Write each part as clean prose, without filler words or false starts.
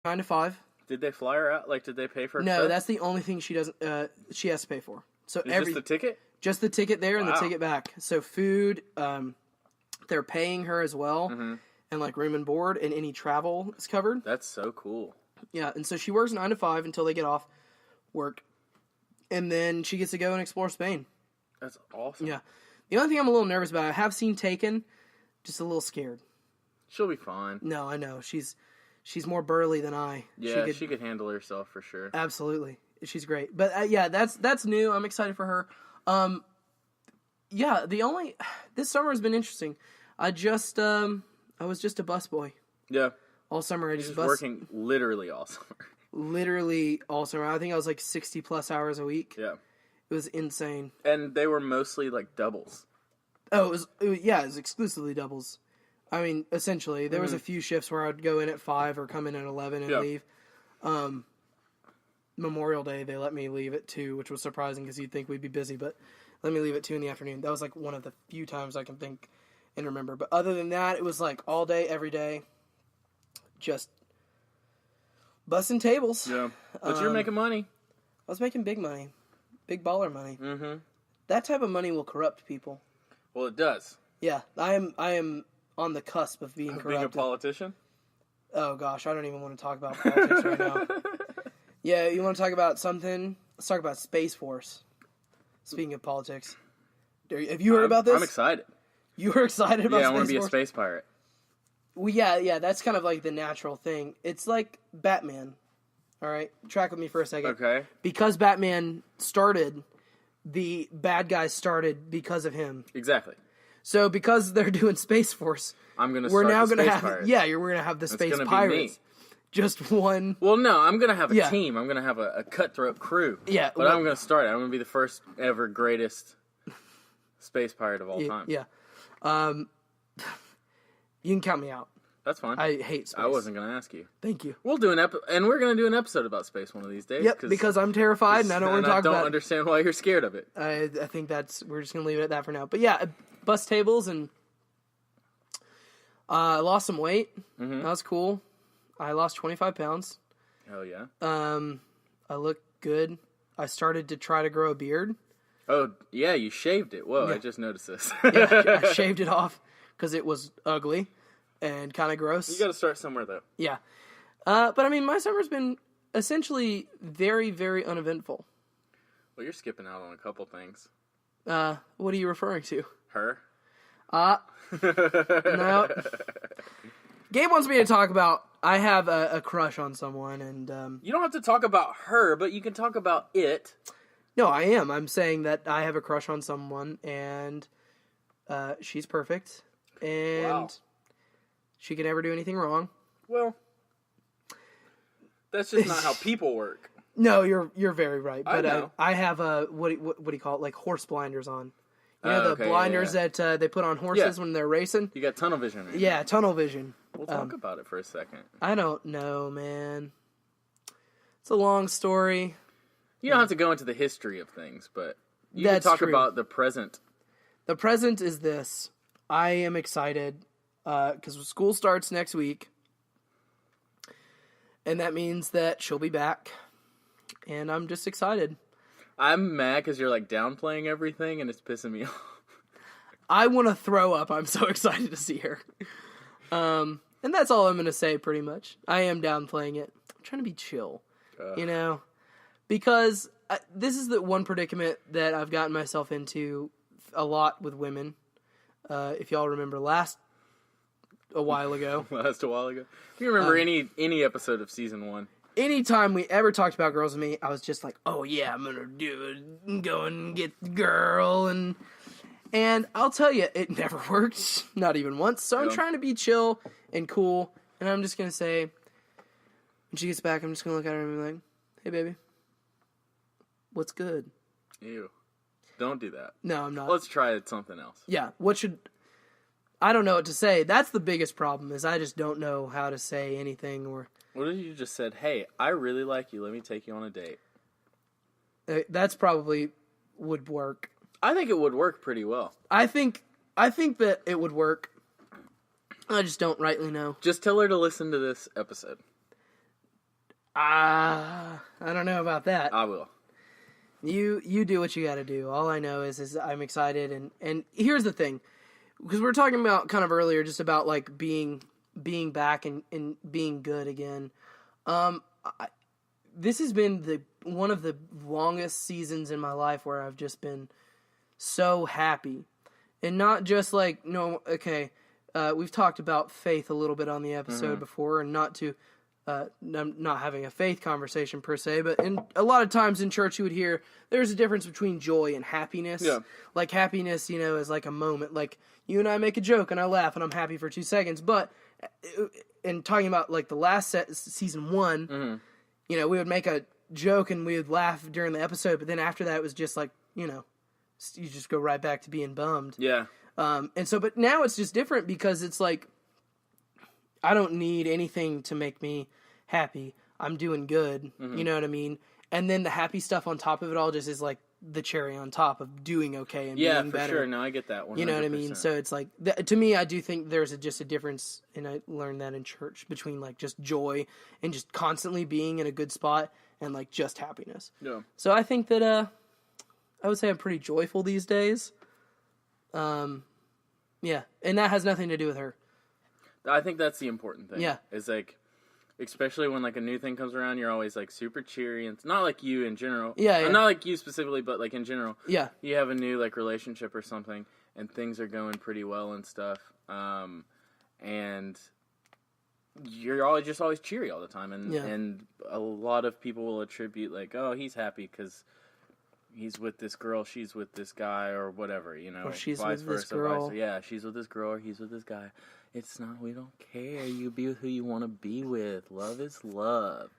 9 to 5. Did they fly her out? Like, did they pay for her? No, trip? that's the only thing she doesn't. She has to pay for. So Just the ticket? Just the ticket there and the Wow. ticket back. So food, they're paying her as well, and like room and board, and any travel is covered. That's so cool. Yeah, and so she works 9 to 5 until they get off work, and then she gets to go and explore Spain. That's awesome. Yeah, the only thing I'm a little nervous about, I have seen Taken, just a little scared. She'll be fine. No, I know she's more burly than I. Yeah, she could handle herself for sure. Absolutely, she's great. But yeah, that's new. I'm excited for her. Yeah, this summer has been interesting. I was just a busboy. Yeah. All summer I just working literally all summer. Literally all summer. I think I was like 60 plus hours a week. Yeah. It was insane. And they were mostly like doubles. Oh, it was exclusively doubles. I mean, essentially, there was a few shifts where I'd go in at 5 or come in at 11 and leave. Memorial Day, they let me leave at 2, which was surprising because you'd think we'd be busy, but let me leave at 2 in the afternoon. That was like one of the few times I can think and remember. But other than that, it was like all day, every day, just busting tables. Yeah. But you're making money. I was making big money. Big baller money. Mm-hmm. That type of money will corrupt people. Well, it does. Yeah, I am on the cusp of being corrupted. Being a politician? Oh gosh, I don't even want to talk about politics right now. Yeah, you want to talk about something? Let's talk about Space Force. Speaking of politics. Have you heard about this? I'm excited. You were excited about Space Force? Yeah, I want to be a space pirate. Well, yeah, that's kind of like the natural thing. It's like Batman. All right, track with me for a second. Okay. Because Batman started, the bad guys started because of him. Exactly. So because they're doing Space Force, we're now going to have Pirates. Yeah, we're going to have the Space gonna Pirates. Be me. Just one. Well, no, I'm going to have a team. I'm going to have a cutthroat crew. Yeah. But I'm going to start it. I'm going to be the first ever greatest space pirate of all time. Yeah. You can count me out. That's fine. I hate space. I wasn't going to ask you. Thank you. We'll do and we're going to do an episode about space one of these days. Yep, because I'm terrified and I don't want to talk about it. I don't understand why you're scared of it. I think we're just going to leave it at that for now. But yeah, bust tables and I lost some weight. Mm-hmm. That was cool. I lost 25 pounds. Hell yeah. I look good. I started to try to grow a beard. Oh, yeah, you shaved it. Whoa, yeah. I just noticed this. Yeah, I shaved it off because it was ugly and kind of gross. You got to start somewhere, though. Yeah. But, I mean, my summer's been essentially very, very uneventful. Well, you're skipping out on a couple things. What are you referring to? Her. No. Gabe wants me to talk about, I have a crush on someone, and... You don't have to talk about her, but you can talk about it. No, I am. I'm saying that I have a crush on someone, and she's perfect, and she can never do anything wrong. Well, that's just not how people work. No, you're very right. But I know. I have what do you call it? Like horse blinders on. You know the blinders that they put on horses when they're racing? You got tunnel vision. Right? Yeah, tunnel vision. We'll talk about it for a second. I don't know, man. It's a long story. You don't have to go into the history of things, but you can talk about the present. The present is this. I am excited because school starts next week. And that means that she'll be back. And I'm just excited. I'm mad because you're like downplaying everything and it's pissing me off. I want to throw up. I'm so excited to see her. And that's all I'm going to say pretty much. I am downplaying it. I'm trying to be chill. You know? Because this is the one predicament that I've gotten myself into a lot with women. If y'all remember a while ago. If you remember any episode of season 1. Anytime we ever talked about girls with me, I was just like, oh yeah, I'm gonna do it, go and get the girl, and I'll tell you, it never worked, not even once, so I'm trying to be chill and cool, and I'm just gonna say, when she gets back, I'm just gonna look at her and be like, hey baby, what's good? Ew. Don't do that. No, I'm not. Let's try something else. Yeah, I don't know what to say. That's the biggest problem, is I just don't know how to say anything, or... What if you just said, hey, I really like you, let me take you on a date? That's probably would work. I think it would work pretty well. I think that it would work. I just don't rightly know. Just tell her to listen to this episode. I don't know about that. I will. You do what you got to do. All I know is I'm excited, and here's the thing, because we were talking about kind of earlier, just about like being back and being good again. This has been one of the longest seasons in my life where I've just been so happy, and not just like we've talked about faith a little bit on the episode before, and not having a faith conversation per se, but a lot of times in church you would hear there's a difference between joy and happiness. Yeah. Like happiness, is like a moment. Like you and I make a joke and I laugh and I'm happy for 2 seconds. But in talking about like the last season 1, we would make a joke and we would laugh during the episode, but then after that it was just like, you just go right back to being bummed. Yeah. But now it's just different because it's like, I don't need anything to make me happy. I'm doing good. You know what I mean? And then the happy stuff on top of it all just is like the cherry on top of doing okay and being better. Yeah, for sure. No, I get that 100%. You know what I mean? So it's like, to me, I do think there's just a difference, and I learned that in church, between like just joy and just constantly being in a good spot and like just happiness. Yeah. So I think that I would say I'm pretty joyful these days. Yeah, and that has nothing to do with her. I think that's the important thing. Yeah. Is like, especially when like a new thing comes around, you're always like super cheery, and it's not like you in general. Yeah. Not like you specifically, but like in general. Yeah. You have a new like relationship or something, and things are going pretty well and stuff. And you're always cheery all the time, and a lot of people will attribute like, oh, he's happy because he's with this girl, she's with this guy, or whatever, Or she's with this girl. Yeah, she's with this girl, or he's with this guy. It's not, we don't care. You be with who you want to be with. Love is love.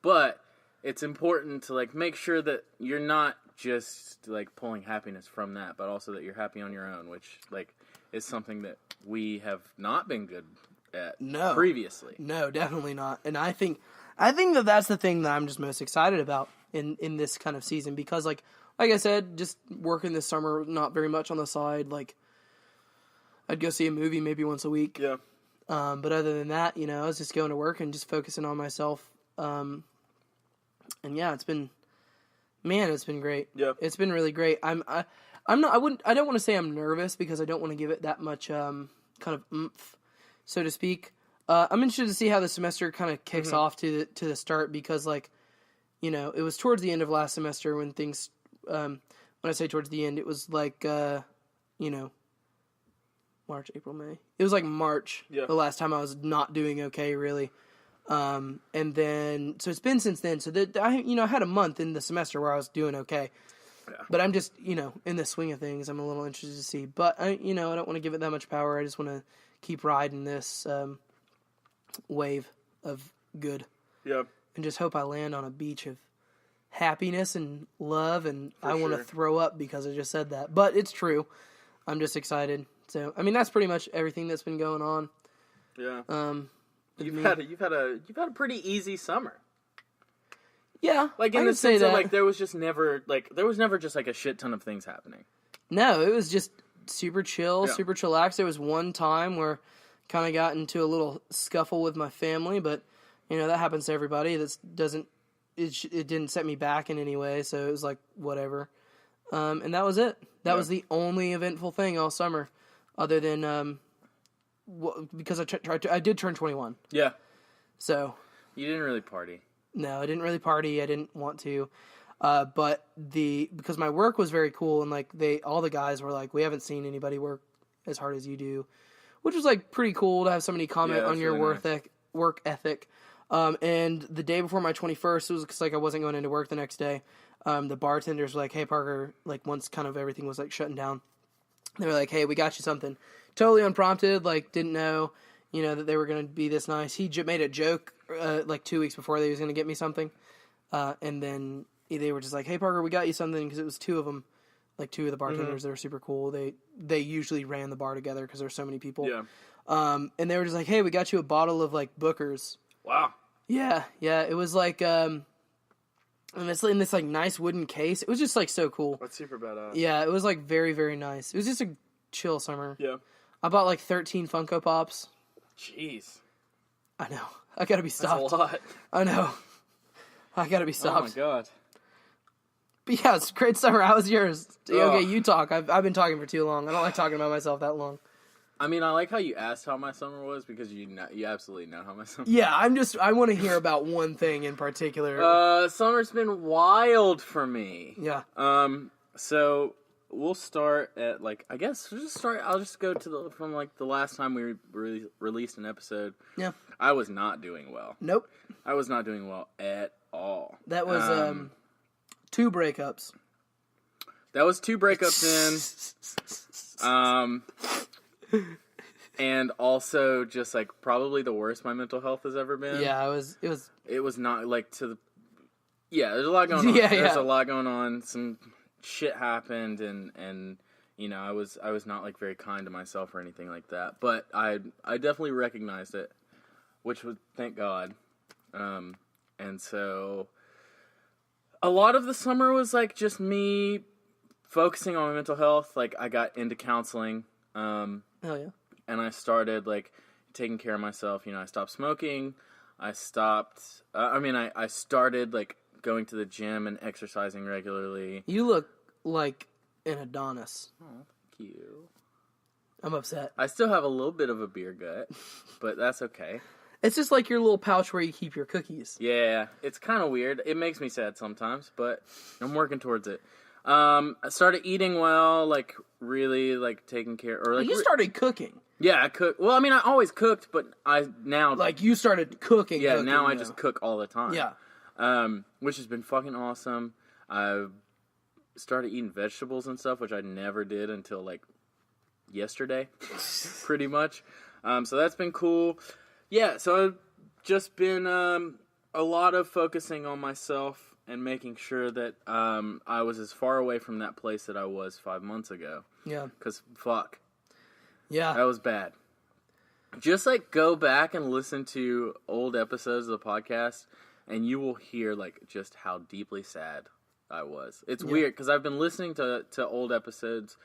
But it's important to, like, make sure that you're not just, like, pulling happiness from that, but also that you're happy on your own, which, like, is something that we have not been good at previously. No, definitely not. And I think that that's the thing that I'm just most excited about in this kind of season, because, like I said, just working this summer, not very much on the side, like, I'd go see a movie maybe once a week. Yeah. But other than that, I was just going to work and just focusing on myself. And yeah, it's been great. Yeah. It's been really great. I don't want to say I'm nervous, because I don't want to give it that much, kind of oomph, so to speak. I'm interested to see how the semester kind of kicks off to the start, because like, it was towards the end of last semester when things, when I say towards the end, it was like, March, April, May. It was like March, the last time I was not doing okay, really. And then, so it's been since then. So that I had a month in the semester where I was doing okay. Yeah. But I'm just, in the swing of things, I'm a little interested to see. But I don't want to give it that much power. I just want to keep riding this wave of good. Yeah. And just hope I land on a beach of happiness and love, and I want to throw up because I just said that. But it's true. I'm just excited. So, I mean, that's pretty much everything that's been going on. Yeah. You've had a pretty easy summer. Yeah. Like in the sense that like there was never just like a shit ton of things happening. No, it was just super chill, super chillaxed. There was one time where kind of got into a little scuffle with my family, but that happens to everybody. It didn't set me back in any way, so it was like whatever. And that was it. That was the only eventful thing all summer, other than because I did turn 21. Yeah. So. You didn't really party. No, I didn't really party. I didn't want to. But because my work was very cool, and like all the guys were like, we haven't seen anybody work as hard as you do, which was like pretty cool to have somebody comment on your really work ethic. And the day before my 21st, it was because like I wasn't going into work the next day. The bartenders were like, hey, Parker, like once kind of everything was like shutting down, they were like, hey, we got you something. Totally unprompted, like didn't know, that they were going to be this nice. He made a joke like 2 weeks before they was going to get me something. And then they were just like, hey, Parker, we got you something, because it was two of them, like two of the bartenders. They were super cool. They usually ran the bar together because there's so many people. Yeah. And they were just like, hey, we got you a bottle of like Booker's. Wow. Yeah. It was like, and it's in this like nice wooden case. It was just like so cool. That's super badass. Yeah, it was like very, very nice. It was just a chill summer. Yeah. I bought like 13 Funko Pops. Jeez. I know. I gotta be stopped. That's a lot. I know. I gotta be stopped. Oh my god. But yeah, it's a great summer. How was yours? Okay, you talk. I've been talking for too long. I don't like talking about myself that long. I mean, I like how you asked how my summer was because you absolutely know how my summer was. Yeah, I want to hear about one thing in particular. Summer's been wild for me. Yeah. So we'll start at I'll just go to from the last time we released an episode. Yeah. I was not doing well. Nope. I was not doing well at all. That was 2 breakups. That was 2 breakups in. And also just probably the worst my mental health has ever been. Yeah, it was not there's a lot going on. There's a lot going on. Some shit happened and I was not very kind to myself or anything like that. But I definitely recognized it, which was thank God. And so a lot of the summer was just me focusing on my mental health. I got into counseling. Hell yeah. And I started taking care of myself. I stopped smoking. I stopped. I started going to the gym and exercising regularly. You look like an Adonis. Oh, thank you. I'm upset. I still have a little bit of a beer gut, but that's okay. It's just like your little pouch where you keep your cookies. Yeah, it's kind of weird. It makes me sad sometimes, but I'm working towards it. I started eating well, really taking care. You started cooking. Yeah, I cook. Well, I always cooked, but I now you started cooking. Yeah, now I just cook all the time. Yeah, which has been fucking awesome. I've started eating vegetables and stuff, which I never did until yesterday, pretty much. So that's been cool. Yeah, so I've just been a lot of focusing on myself and making sure that I was as far away from that place that I was 5 months ago. Yeah. Because, fuck. Yeah. That was bad. Just, go back and listen to old episodes of the podcast, and you will hear, just how deeply sad I was. It's weird, because I've been listening to old episodes,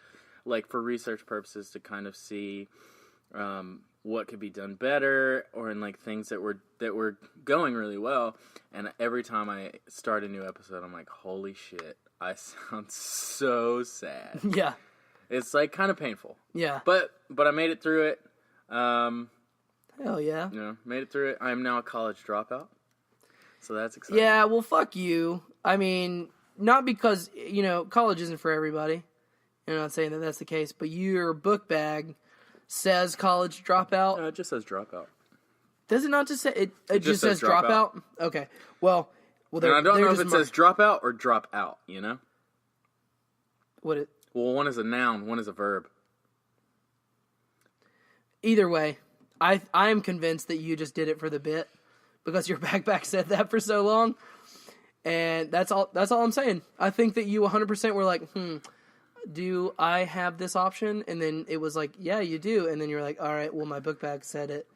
for research purposes to kind of see what could be done better, or in things that were going really well. And every time I start a new episode, I'm like, holy shit, I sound so sad. Yeah, it's kind of painful. Yeah, but I made it through it. Hell yeah, made it through it. I am now a college dropout, so that's exciting. Yeah, well, fuck you. Not because college isn't for everybody. I'm not saying that that's the case, but your book bag says college dropout. No, it just says dropout. Does it not just say it? It just says dropout. Okay. Well. And I don't know if it says dropout or drop out. What it? Well, one is a noun, one is a verb. Either way, I am convinced that you just did it for the bit because your backpack said that for so long, and that's all. That's all I'm saying. I think that you 100% were like, do I have this option? And then it was like, yeah, you do. And then you're like, all right, well, my book bag said it,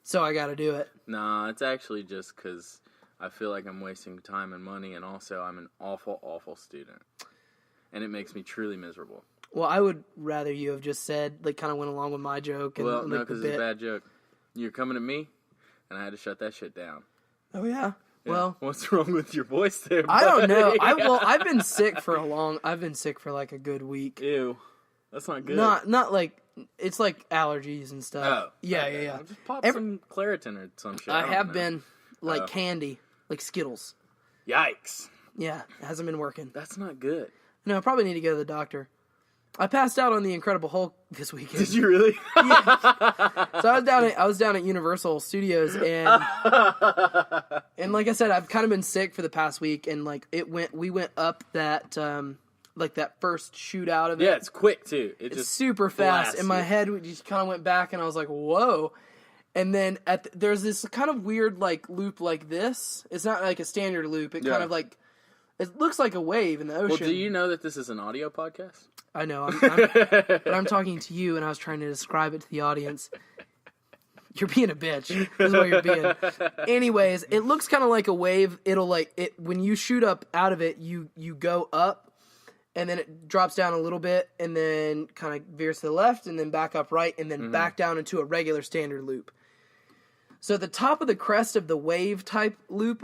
so I got to do it. Nah, it's actually just because I feel like I'm wasting time and money, and also I'm an awful, awful student. And it makes me truly miserable. Well, I would rather you have just said, kind of went along with my joke. And, well, no, because it's a bad joke. You're coming at me, and I had to shut that shit down. Oh, yeah? Yeah. Well, what's wrong with your voice there, buddy? I don't know. I've been sick for a good week. Ew, that's not good. Not it's allergies and stuff. Oh, yeah, okay. yeah. Just pop some Claritin or some shit. I have been candy, Skittles. Yikes. Yeah, it hasn't been working. That's not good. No, I probably need to go to the doctor. I passed out on the Incredible Hulk this weekend. Did you really? Yeah. So I was down at Universal Studios, and like I said, I've kind of been sick for the past week, and we went up that that first shootout of it. Yeah, it's quick too. It's super fast, and my head just kind of went back, and I was like, whoa. And then there's this kind of weird loop like this. It's not like a standard loop. It kind of it looks like a wave in the ocean. Well, do you know that this is an audio podcast? I know, but I'm talking to you, and I was trying to describe it to the audience. You're being a bitch. This is what you're being. Anyways, it looks kind of like a wave. It'll when you shoot up out of it, you go up, and then it drops down a little bit, and then kind of veers to the left, and then back up right, and then back down into a regular standard loop. So the top of the crest of the wave type loop